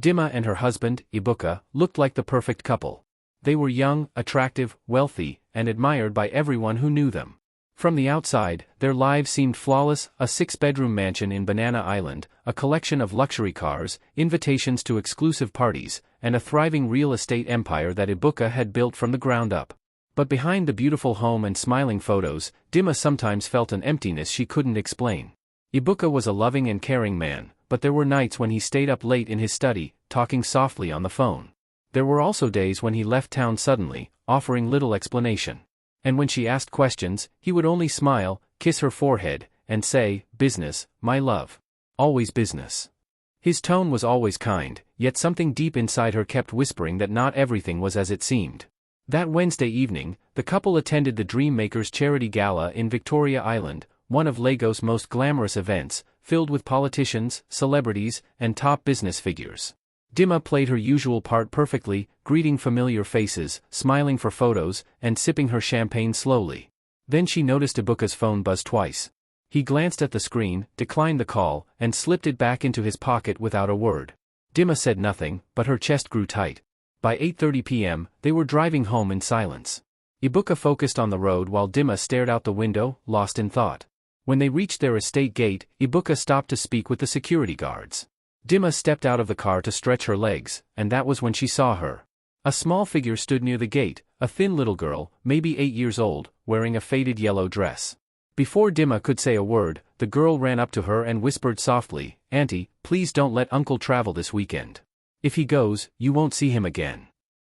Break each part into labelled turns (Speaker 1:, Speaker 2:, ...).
Speaker 1: Dima and her husband, Ibuka, looked like the perfect couple. They were young, attractive, wealthy, and admired by everyone who knew them. From the outside, their lives seemed flawless: a 6-bedroom mansion in Banana Island, a collection of luxury cars, invitations to exclusive parties, and a thriving real estate empire that Ibuka had built from the ground up. But behind the beautiful home and smiling photos, Dima sometimes felt an emptiness she couldn't explain. Ibuka was a loving and caring man, but there were nights when he stayed up late in his study, talking softly on the phone. There were also days when he left town suddenly, offering little explanation. And when she asked questions, he would only smile, kiss her forehead, and say, "Business, my love. Always business." His tone was always kind, yet something deep inside her kept whispering that not everything was as it seemed. That Wednesday evening, the couple attended the Dream Makers Charity Gala in Victoria Island, one of Lagos' most glamorous events, filled with politicians, celebrities, and top business figures. Dima played her usual part perfectly, greeting familiar faces, smiling for photos, and sipping her champagne slowly. Then she noticed Ibuka's phone buzz twice. He glanced at the screen, declined the call, and slipped it back into his pocket without a word. Dima said nothing, but her chest grew tight. By 8:30 p.m., they were driving home in silence. Ibuka focused on the road while Dima stared out the window, lost in thought. When they reached their estate gate, Ibuka stopped to speak with the security guards. Dima stepped out of the car to stretch her legs, and that was when she saw her. A small figure stood near the gate, a thin little girl, maybe 8 years old, wearing a faded yellow dress. Before Dima could say a word, the girl ran up to her and whispered softly, "Auntie, please don't let Uncle travel this weekend. If he goes, you won't see him again."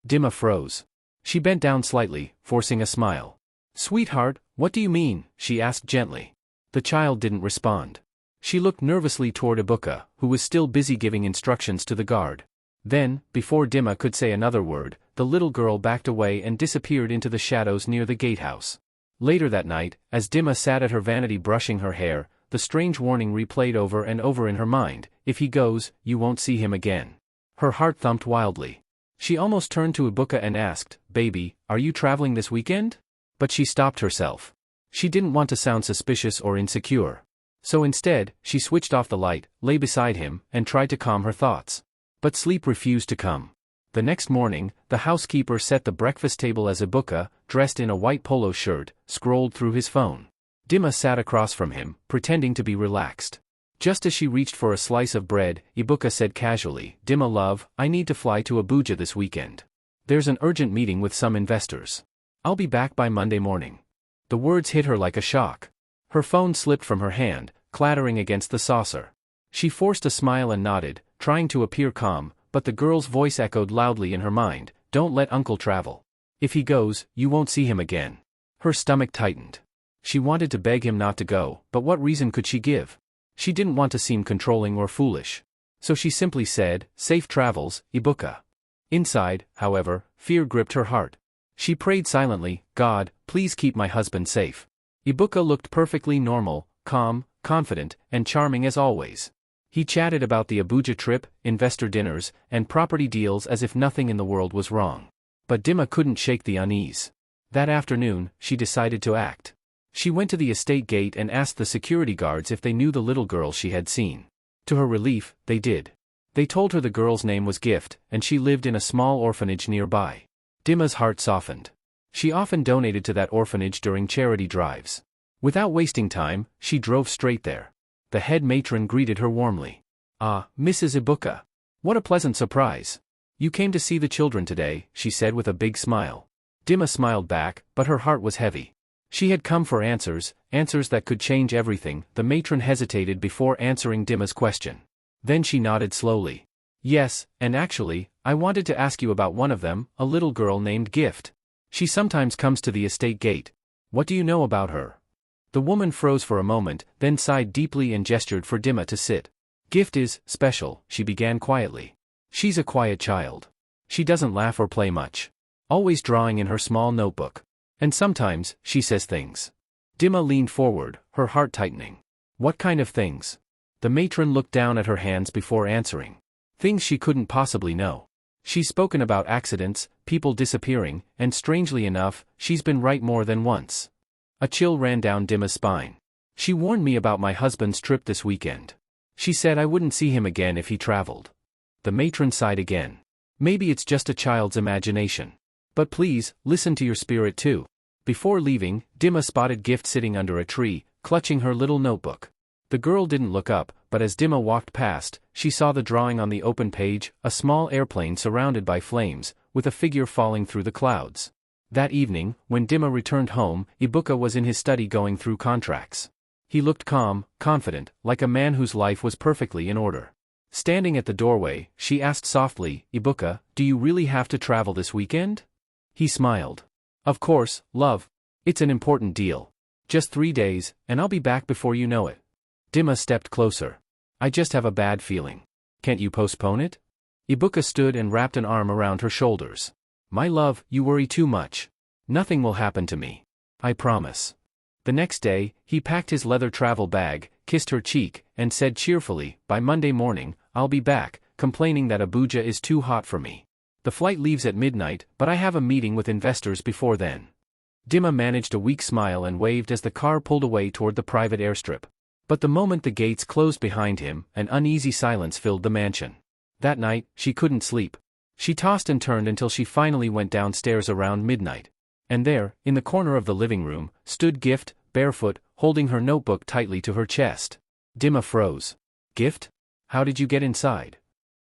Speaker 1: Dima froze. She bent down slightly, forcing a smile. "Sweetheart, what do you mean?" she asked gently. The child didn't respond. She looked nervously toward Ibuka, who was still busy giving instructions to the guard. Then, before Dima could say another word, the little girl backed away and disappeared into the shadows near the gatehouse. Later that night, as Dima sat at her vanity brushing her hair, the strange warning replayed over and over in her mind: "If he goes, you won't see him again." Her heart thumped wildly. She almost turned to Ibuka and asked, "Baby, are you traveling this weekend?" But she stopped herself. She didn't want to sound suspicious or insecure. So instead, she switched off the light, lay beside him, and tried to calm her thoughts. But sleep refused to come. The next morning, the housekeeper set the breakfast table as Ibuka, dressed in a white polo shirt, scrolled through his phone. Dima sat across from him, pretending to be relaxed. Just as she reached for a slice of bread, Ibuka said casually, "Dima love, I need to fly to Abuja this weekend. There's an urgent meeting with some investors. I'll be back by Monday morning." The words hit her like a shock. Her phone slipped from her hand, clattering against the saucer. She forced a smile and nodded, trying to appear calm, but the girl's voice echoed loudly in her mind, "Don't let Uncle travel. If he goes, you won't see him again." Her stomach tightened. She wanted to beg him not to go, but what reason could she give? She didn't want to seem controlling or foolish. So she simply said, "Safe travels, Ibuka." Inside, however, fear gripped her heart. She prayed silently, "God, please keep my husband safe." Ibuka looked perfectly normal, calm, confident, and charming as always. He chatted about the Abuja trip, investor dinners, and property deals as if nothing in the world was wrong. But Dima couldn't shake the unease. That afternoon, she decided to act. She went to the estate gate and asked the security guards if they knew the little girl she had seen. To her relief, they did. They told her the girl's name was Gift, and she lived in a small orphanage nearby. Dima's heart softened. She often donated to that orphanage during charity drives. Without wasting time, she drove straight there. The head matron greeted her warmly. "Ah, Mrs. Ibuka. What a pleasant surprise. You came to see the children today," she said with a big smile. Dima smiled back, but her heart was heavy. She had come for answers, answers that could change everything. The matron hesitated before answering Dima's question. Then she nodded slowly. "Yes, and actually, I wanted to ask you about one of them, a little girl named Gift. She sometimes comes to the estate gate. What do you know about her?" The woman froze for a moment, then sighed deeply and gestured for Dima to sit. "Gift is special," she began quietly. "She's a quiet child. She doesn't laugh or play much. Always drawing in her small notebook. And sometimes, she says things." Dima leaned forward, her heart tightening. "What kind of things?" The matron looked down at her hands before answering. "Things she couldn't possibly know. She's spoken about accidents, people disappearing, and strangely enough, she's been right more than once." A chill ran down Dima's spine. "She warned me about my husband's trip this weekend. She said I wouldn't see him again if he traveled." The matron sighed again. Maybe it's just a child's imagination. But please, listen to your spirit too. Before leaving, Dimma spotted Gift sitting under a tree, clutching her little notebook. The girl didn't look up, but as Dimma walked past, she saw the drawing on the open page, a small airplane surrounded by flames, with a figure falling through the clouds. That evening, when Dimma returned home, Ibuka was in his study going through contracts. He looked calm, confident, like a man whose life was perfectly in order. Standing at the doorway, she asked softly, "Ibuka, do you really have to travel this weekend?" He smiled. "Of course, love. It's an important deal. Just 3 days, and I'll be back before you know it." Dimma stepped closer. "I just have a bad feeling. Can't you postpone it?" Ibuka stood and wrapped an arm around her shoulders. "My love, you worry too much. Nothing will happen to me. I promise." The next day, he packed his leather travel bag, kissed her cheek, and said cheerfully, "By Monday morning, I'll be back," complaining that Abuja is too hot for me. "The flight leaves at midnight, but I have a meeting with investors before then." Dimma managed a weak smile and waved as the car pulled away toward the private airstrip. But the moment the gates closed behind him, an uneasy silence filled the mansion. That night, she couldn't sleep. She tossed and turned until she finally went downstairs around midnight. And there, in the corner of the living room, stood Gift, barefoot, holding her notebook tightly to her chest. Dimma froze. "Gift? How did you get inside?"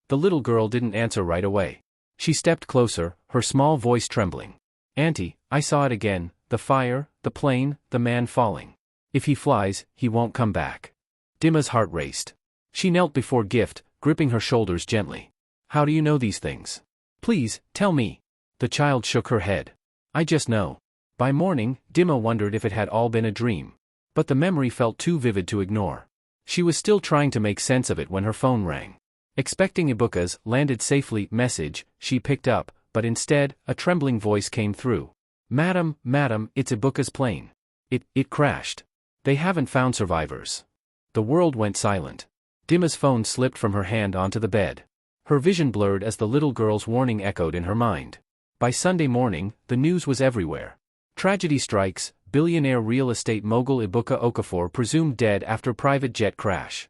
Speaker 1: The little girl didn't answer right away. She stepped closer, her small voice trembling. "Auntie, I saw it again, the fire, the plane, the man falling. If he flies, he won't come back." Dimma's heart raced. She knelt before Gift, gripping her shoulders gently. "How do you know these things? Please, tell me." The child shook her head. "I just know." By morning, Dimma wondered if it had all been a dream. But the memory felt too vivid to ignore. She was still trying to make sense of it when her phone rang. Expecting Ibuka's "landed safely" message, she picked up, but instead, a trembling voice came through. Madam, it's Ibuka's plane. It crashed. They haven't found survivors." The world went silent. Dimma's phone slipped from her hand onto the bed. Her vision blurred as the little girl's warning echoed in her mind. By Sunday morning, the news was everywhere. Tragedy strikes, billionaire real estate mogul Ibuka Okafor presumed dead after private jet crash.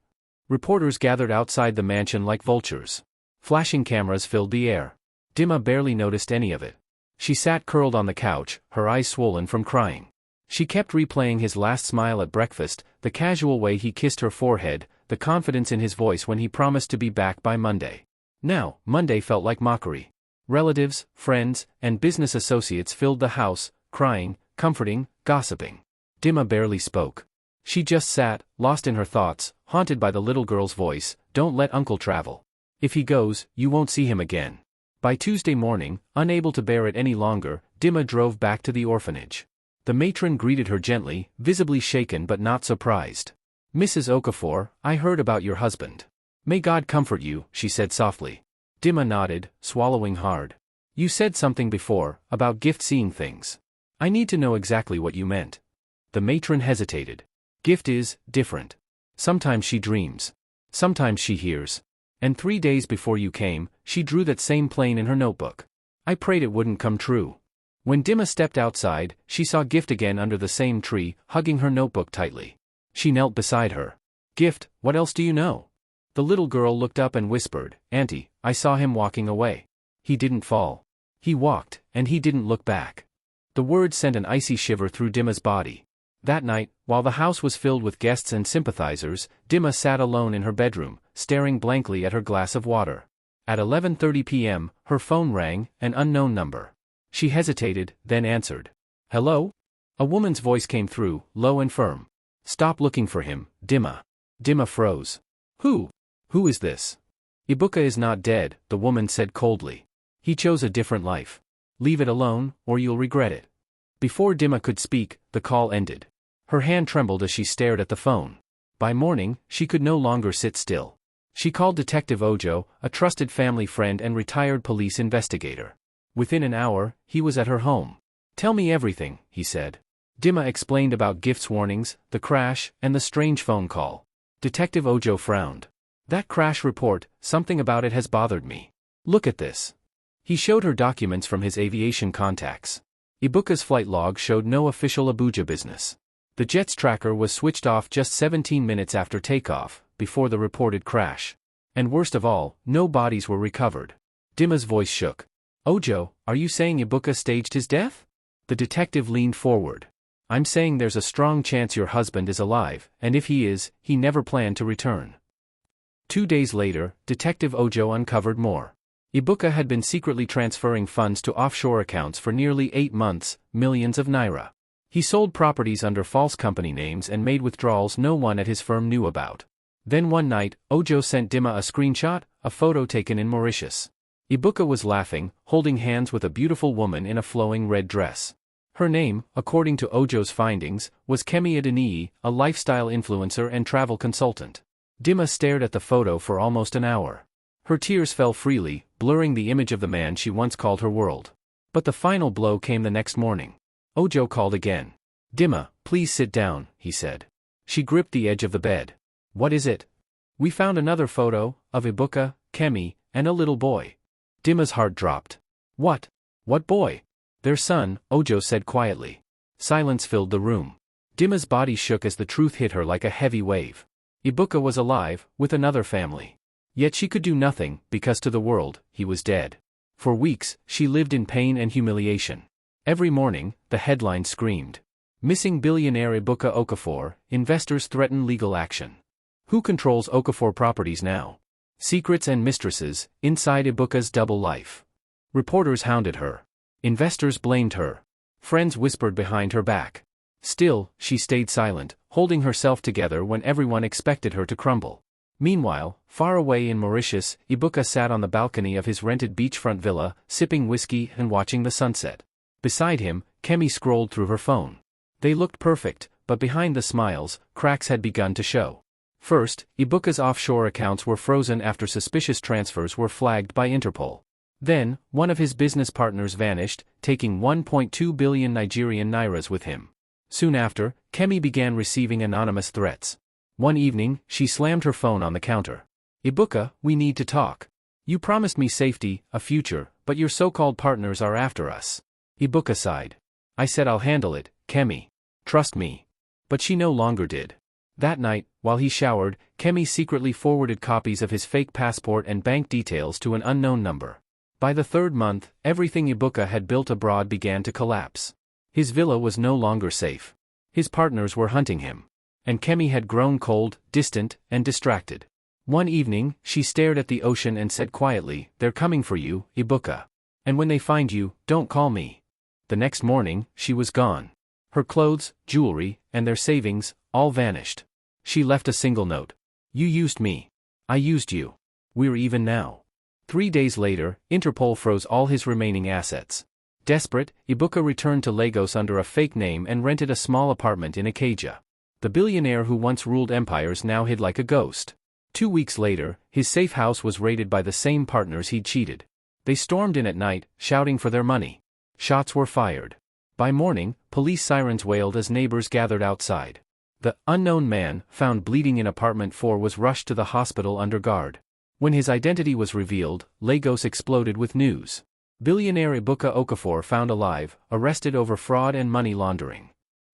Speaker 1: Reporters gathered outside the mansion like vultures. Flashing cameras filled the air. Dimma barely noticed any of it. She sat curled on the couch, her eyes swollen from crying. She kept replaying his last smile at breakfast, the casual way he kissed her forehead, the confidence in his voice when he promised to be back by Monday. Now, Monday felt like mockery. Relatives, friends, and business associates filled the house, crying, comforting, gossiping. Dimma barely spoke. She just sat, lost in her thoughts, haunted by the little girl's voice, "Don't let Uncle travel. If he goes, you won't see him again." By Tuesday morning, unable to bear it any longer, Dimma drove back to the orphanage. The matron greeted her gently, visibly shaken but not surprised. "Mrs. Okafor, I heard about your husband. May God comfort you," she said softly. Dimma nodded, swallowing hard. "You said something before, about Gift seeing things. I need to know exactly what you meant." The matron hesitated. "Gift is different. Sometimes she dreams. Sometimes she hears. And 3 days before you came, she drew that same plane in her notebook. I prayed it wouldn't come true." When Dimma stepped outside, she saw Gift again under the same tree, hugging her notebook tightly. She knelt beside her. "Gift, what else do you know?" The little girl looked up and whispered, "Auntie, I saw him walking away. He didn't fall. He walked, and he didn't look back." The words sent an icy shiver through Dimma's body. That night, while the house was filled with guests and sympathizers, Dimma sat alone in her bedroom, staring blankly at her glass of water. At 11:30 p.m., her phone rang, an unknown number. She hesitated, then answered. "Hello?" A woman's voice came through, low and firm. "Stop looking for him, Dimma." Dimma froze. Who is this?" "Ibuka is not dead," the woman said coldly. "He chose a different life. Leave it alone, or you'll regret it." Before Dimma could speak, the call ended. Her hand trembled as she stared at the phone. By morning, she could no longer sit still. She called Detective Ojo, a trusted family friend and retired police investigator. Within an hour, he was at her home. "Tell me everything," he said. Dimma explained about Gift's warnings, the crash, and the strange phone call. Detective Ojo frowned. "That crash report, something about it has bothered me. Look at this." He showed her documents from his aviation contacts. Ibuka's flight log showed no official Abuja business. The jet's tracker was switched off just 17 minutes after takeoff, before the reported crash. And worst of all, no bodies were recovered. Dima's voice shook. Ojo, are you saying Ibuka staged his death? The detective leaned forward. I'm saying there's a strong chance your husband is alive, and if he is, he never planned to return. 2 days later, Detective Ojo uncovered more. Ibuka had been secretly transferring funds to offshore accounts for nearly 8 months, millions of naira. He sold properties under false company names and made withdrawals no one at his firm knew about. Then one night, Ojo sent Dima a screenshot, a photo taken in Mauritius. Ibuka was laughing, holding hands with a beautiful woman in a flowing red dress. Her name, according to Ojo's findings, was Kemi Adeniyi, a lifestyle influencer and travel consultant. Dima stared at the photo for almost an hour. Her tears fell freely, blurring the image of the man she once called her world. But the final blow came the next morning. Ojo called again. Dima, please sit down, he said. She gripped the edge of the bed. What is it? We found another photo, of Ibuka, Kemi, and a little boy. Dima's heart dropped. What? What boy? Their son, Ojo said quietly. Silence filled the room. Dima's body shook as the truth hit her like a heavy wave. Ibuka was alive, with another family. Yet she could do nothing, because to the world, he was dead. For weeks, she lived in pain and humiliation. Every morning, the headline screamed. Missing billionaire Ibuka Okafor, investors threaten legal action. Who controls Okafor Properties now? Secrets and mistresses, inside Ibuka's double life. Reporters hounded her. Investors blamed her. Friends whispered behind her back. Still, she stayed silent, holding herself together when everyone expected her to crumble. Meanwhile, far away in Mauritius, Ibuka sat on the balcony of his rented beachfront villa, sipping whiskey and watching the sunset. Beside him, Kemi scrolled through her phone. They looked perfect, but behind the smiles, cracks had begun to show. First, Ibuka's offshore accounts were frozen after suspicious transfers were flagged by Interpol. Then, one of his business partners vanished, taking 1.2 billion Nigerian nairas with him. Soon after, Kemi began receiving anonymous threats. One evening, she slammed her phone on the counter. Ibuka, we need to talk. You promised me safety, a future, but your so-called partners are after us. Ibuka sighed. I said I'll handle it, Kemi. Trust me. But she no longer did. That night, while he showered, Kemi secretly forwarded copies of his fake passport and bank details to an unknown number. By the 3rd month, everything Ibuka had built abroad began to collapse. His villa was no longer safe. His partners were hunting him. And Kemi had grown cold, distant, and distracted. One evening, she stared at the ocean and said quietly, They're coming for you, Ibuka. And when they find you, don't call me. The next morning, she was gone. Her clothes, jewelry, and their savings, all vanished. She left a single note. You used me. I used you. We're even now. 3 days later, Interpol froze all his remaining assets. Desperate, Ibuka returned to Lagos under a fake name and rented a small apartment in Ikeja. The billionaire who once ruled empires now hid like a ghost. 2 weeks later, his safe house was raided by the same partners he'd cheated. They stormed in at night, shouting for their money. Shots were fired. By morning, police sirens wailed as neighbors gathered outside. The unknown man, found bleeding in apartment 4, was rushed to the hospital under guard. When his identity was revealed, Lagos exploded with news. Billionaire Ibuka Okafor found alive, arrested over fraud and money laundering.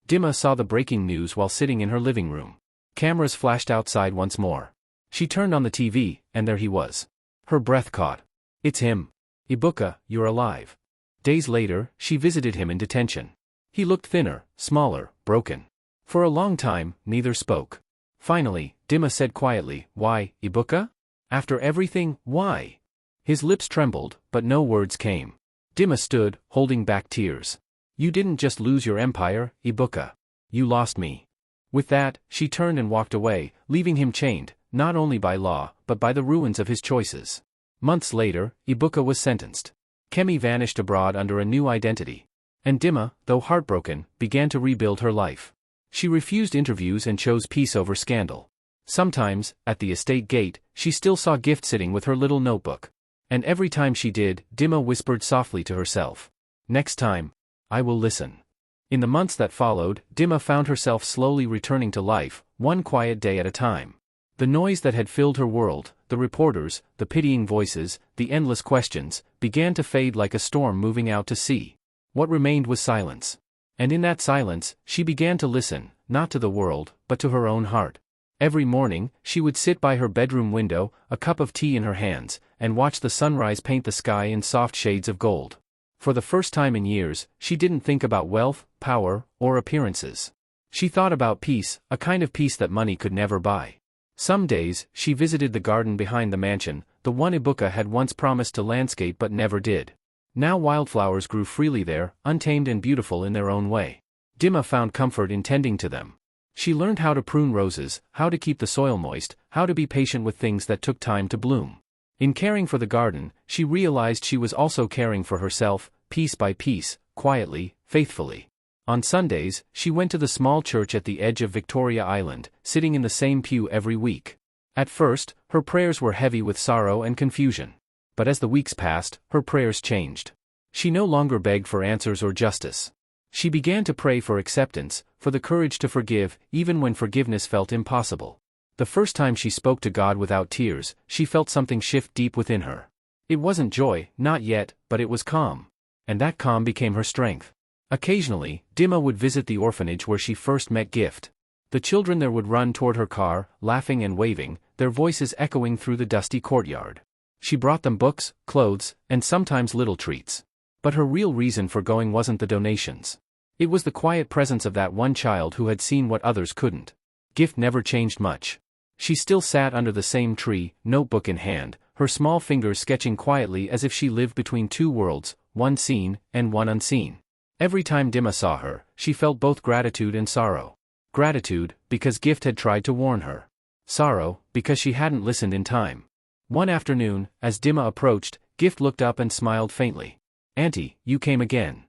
Speaker 1: Dima saw the breaking news while sitting in her living room. Cameras flashed outside once more. She turned on the TV, and there he was. Her breath caught. It's him. Ibuka, you're alive. Days later, she visited him in detention. He looked thinner, smaller, broken. For a long time, neither spoke. Finally, Dima said quietly, Why, Ibuka? After everything, why? His lips trembled, but no words came. Dima stood, holding back tears. You didn't just lose your empire, Ibuka. You lost me. With that, she turned and walked away, leaving him chained, not only by law, but by the ruins of his choices. Months later, Ibuka was sentenced. Kemi vanished abroad under a new identity. And Dima, though heartbroken, began to rebuild her life. She refused interviews and chose peace over scandal. Sometimes, at the estate gate, she still saw Gift sitting with her little notebook. And every time she did, Dima whispered softly to herself. Next time, I will listen. In the months that followed, Dima found herself slowly returning to life, one quiet day at a time. The noise that had filled her world, the reporters, the pitying voices, the endless questions, began to fade like a storm moving out to sea. What remained was silence. And in that silence, she began to listen, not to the world, but to her own heart. Every morning, she would sit by her bedroom window, a cup of tea in her hands, and watch the sunrise paint the sky in soft shades of gold. For the first time in years, she didn't think about wealth, power, or appearances. She thought about peace, a kind of peace that money could never buy. Some days, she visited the garden behind the mansion, the one Ibuka had once promised to landscape but never did. Now wildflowers grew freely there, untamed and beautiful in their own way. Dima found comfort in tending to them. She learned how to prune roses, how to keep the soil moist, how to be patient with things that took time to bloom. In caring for the garden, she realized she was also caring for herself, piece by piece, quietly, faithfully. On Sundays, she went to the small church at the edge of Victoria Island, sitting in the same pew every week. At first, her prayers were heavy with sorrow and confusion. But as the weeks passed, her prayers changed. She no longer begged for answers or justice. She began to pray for acceptance, for the courage to forgive, even when forgiveness felt impossible. The first time she spoke to God without tears, she felt something shift deep within her. It wasn't joy, not yet, but it was calm. And that calm became her strength. Occasionally, Dima would visit the orphanage where she first met Gift. The children there would run toward her car, laughing and waving, their voices echoing through the dusty courtyard. She brought them books, clothes, and sometimes little treats. But her real reason for going wasn't the donations. It was the quiet presence of that one child who had seen what others couldn't. Gift never changed much. She still sat under the same tree, notebook in hand, her small fingers sketching quietly as if she lived between two worlds, one seen and one unseen. Every time Dima saw her, she felt both gratitude and sorrow. Gratitude, because Gift had tried to warn her. Sorrow, because she hadn't listened in time. One afternoon, as Dima approached, Gift looked up and smiled faintly. "Auntie, you came again."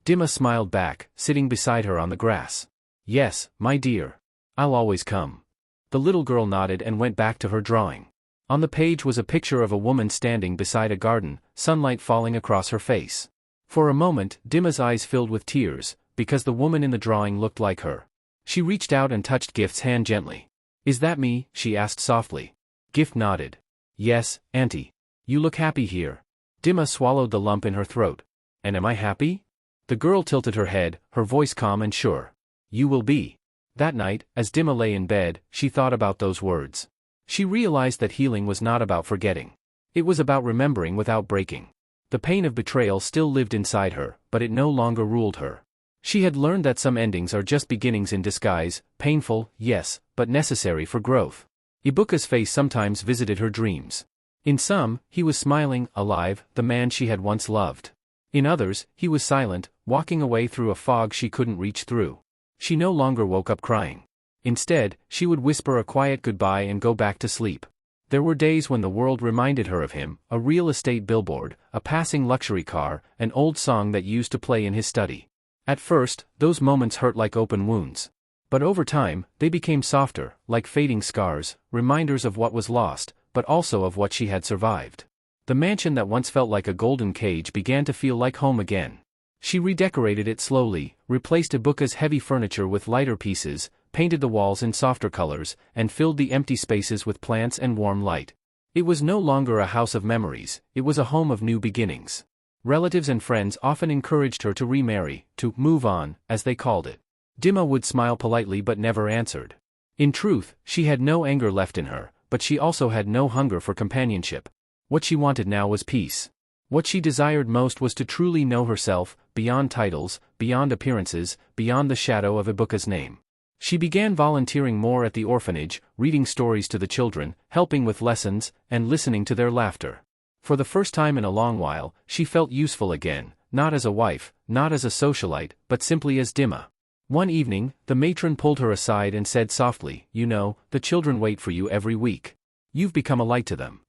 Speaker 1: Dima smiled back, sitting beside her on the grass. "Yes, my dear. I'll always come." The little girl nodded and went back to her drawing. On the page was a picture of a woman standing beside a garden, sunlight falling across her face. For a moment, Dima's eyes filled with tears, because the woman in the drawing looked like her. She reached out and touched Gift's hand gently. "Is that me?" she asked softly. Gift nodded. "Yes, Auntie. You look happy here." Dima swallowed the lump in her throat. "And am I happy?" The girl tilted her head, her voice calm and sure. "You will be." That night, as Dima lay in bed, she thought about those words. She realized that healing was not about forgetting. It was about remembering without breaking. The pain of betrayal still lived inside her, but it no longer ruled her. She had learned that some endings are just beginnings in disguise, painful, yes, but necessary for growth. Ibuka's face sometimes visited her dreams. In some, he was smiling, alive, the man she had once loved. In others, he was silent, walking away through a fog she couldn't reach through. She no longer woke up crying. Instead, she would whisper a quiet goodbye and go back to sleep. There were days when the world reminded her of him, a real estate billboard, a passing luxury car, an old song that used to play in his study. At first, those moments hurt like open wounds. But over time, they became softer, like fading scars, reminders of what was lost, but also of what she had survived. The mansion that once felt like a golden cage began to feel like home again. She redecorated it slowly, replaced Ibuka's heavy furniture with lighter pieces, painted the walls in softer colors, and filled the empty spaces with plants and warm light. It was no longer a house of memories, it was a home of new beginnings. Relatives and friends often encouraged her to remarry, to move on, as they called it. Dima would smile politely but never answered. In truth, she had no anger left in her, but she also had no hunger for companionship. What she wanted now was peace. What she desired most was to truly know herself, beyond titles, beyond appearances, beyond the shadow of Ibuka's name. She began volunteering more at the orphanage, reading stories to the children, helping with lessons, and listening to their laughter. For the first time in a long while, she felt useful again, not as a wife, not as a socialite, but simply as Dima. One evening, the matron pulled her aside and said softly, "You know, the children wait for you every week. You've become a light to them."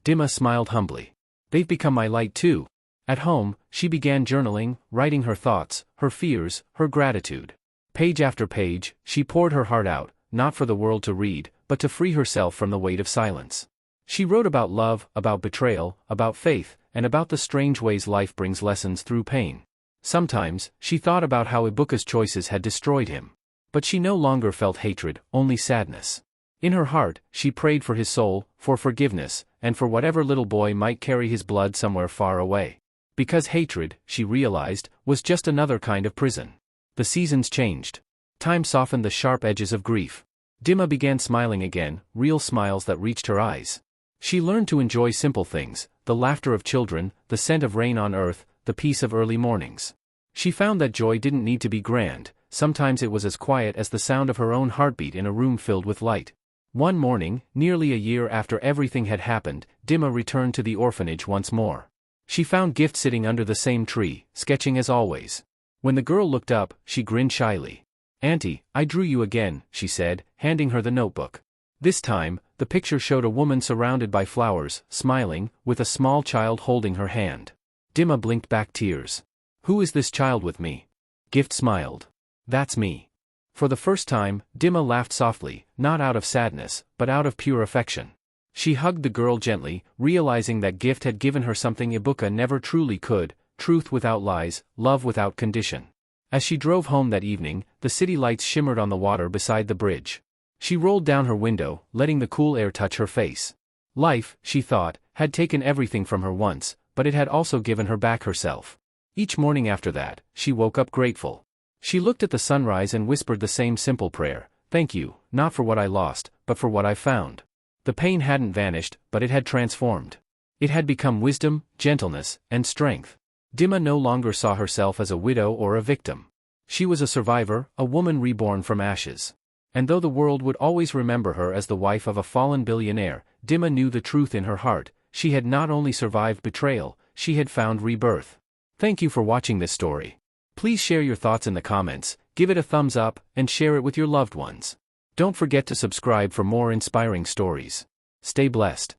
Speaker 1: Dima smiled humbly. "They've become my light too." At home, she began journaling, writing her thoughts, her fears, her gratitude. Page after page, she poured her heart out, not for the world to read, but to free herself from the weight of silence. She wrote about love, about betrayal, about faith, and about the strange ways life brings lessons through pain. Sometimes, she thought about how Ibuka's choices had destroyed him. But she no longer felt hatred, only sadness. In her heart, she prayed for his soul, for forgiveness, and for whatever little boy might carry his blood somewhere far away. Because hatred, she realized, was just another kind of prison. The seasons changed. Time softened the sharp edges of grief. Dima began smiling again, real smiles that reached her eyes. She learned to enjoy simple things, the laughter of children, the scent of rain on earth, the peace of early mornings. She found that joy didn't need to be grand, sometimes it was as quiet as the sound of her own heartbeat in a room filled with light. One morning, nearly a year after everything had happened, Dima returned to the orphanage once more. She found Gift sitting under the same tree, sketching as always. When the girl looked up, she grinned shyly. "Auntie, I drew you again," she said, handing her the notebook. This time, the picture showed a woman surrounded by flowers, smiling, with a small child holding her hand. Dima blinked back tears. "Who is this child with me?" Gift smiled. "That's me." For the first time, Dima laughed softly, not out of sadness, but out of pure affection. She hugged the girl gently, realizing that Gift had given her something Ibuka never truly could, truth without lies, love without condition. As she drove home that evening, the city lights shimmered on the water beside the bridge. She rolled down her window, letting the cool air touch her face. Life, she thought, had taken everything from her once, but it had also given her back herself. Each morning after that, she woke up grateful. She looked at the sunrise and whispered the same simple prayer, "Thank you, not for what I lost, but for what I found." The pain hadn't vanished, but it had transformed. It had become wisdom, gentleness, and strength. Dima no longer saw herself as a widow or a victim. She was a survivor, a woman reborn from ashes. And though the world would always remember her as the wife of a fallen billionaire, Dima knew the truth in her heart: she had not only survived betrayal, she had found rebirth. Thank you for watching this story. Please share your thoughts in the comments, give it a thumbs up, and share it with your loved ones. Don't forget to subscribe for more inspiring stories. Stay blessed.